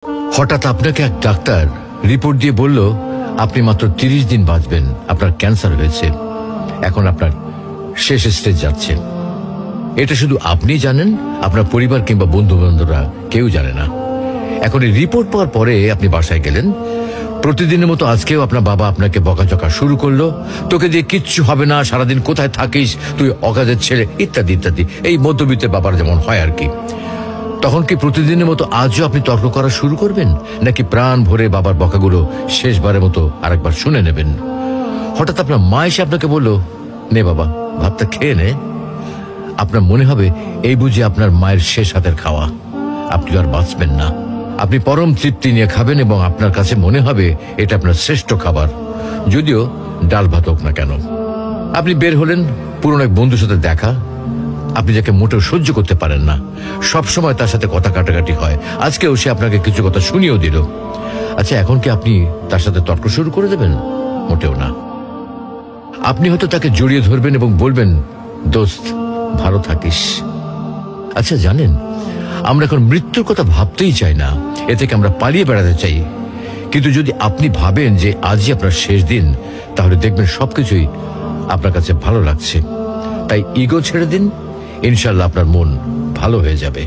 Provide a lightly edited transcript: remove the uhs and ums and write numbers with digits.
হঠাৎ আপনাকে এক ডাক্তার রিপোর্ট দিয়ে বলল আপনি মাত্র 30 দিন বাঁচবেন, আপনার ক্যান্সার হয়েছে, এখন আপনার শেষ স্টেজ যাচ্ছে। এটা শুধু আপনি জানেন, আপনার পরিবার কিংবা বন্ধু বান্ধবরা কেউ জানে না। এখন এই রিপোর্ট পাওয়ার পরে আপনি বাসায় গেলেন, প্রতিদিনের মতো আজকেও আপনার বাবা আপনাকে বকাঝকা শুরু করলো, তোকে দিয়ে কিচ্ছু হবে না, সারাদিন কোথায় থাকিস তুই, অকাজের ছেলে, ইত্যাদি ইত্যাদি। এই মধ্যবিত্ত বাবার যেমন হয় আর কি। তখন কি প্রতিদিনের মতো আজও আপনি তর্ক করা শুরু করবেন, নাকি প্রাণ ভরে বাবার বকাগুলো শেষবারের মতো আরেকবার শুনে নেবেন? হঠাৎ আপনার মা এসে আপনাকে বলল, নে বাবা ভাতটা খেয়ে নে। আপনার মনে হবে এই বুঝি আপনার মায়ের শেষ হাতের খাওয়া, আপনি আর বাঁচবেন না। আপনি পরম তৃপ্তি নিয়ে খাবেন এবং আপনার কাছে মনে হবে এটা আপনার শ্রেষ্ঠ খাবার, যদিও ডাল ভাত হোক না কেন। আপনি বের হলেন, পুরনো এক বন্ধুর সাথে দেখা, আপনি যাকে মোটেও সহ্য করতে পারেন না, সব সময় তার সাথে কথা কাটাকাটি হয়, আজকেও সে আপনাকে কিছু কথা শুনিয়েও দিল। আচ্ছা, এখন কি আপনি তার সাথে তর্ক শুরু করে দেবেন? মোটেও না। আপনি হয়তো তাকে জড়িয়ে ধরবেন এবং বলবেন, দোস্ত ভালো থাকিস। আচ্ছা জানেন, আমরা এখন মৃত্যুর কথা ভাবতেই চাই না, এ থেকে আমরা পালিয়ে বেড়াতে চাই। কিন্তু যদি আপনি ভাবেন যে আজই আপনার শেষ দিন, তাহলে দেখবেন সবকিছুই আপনার কাছে ভালো লাগছে। তাই ইগো ছেড়ে দিন, ইনশাল্লাহ আপনার মন ভালো হয়ে যাবে।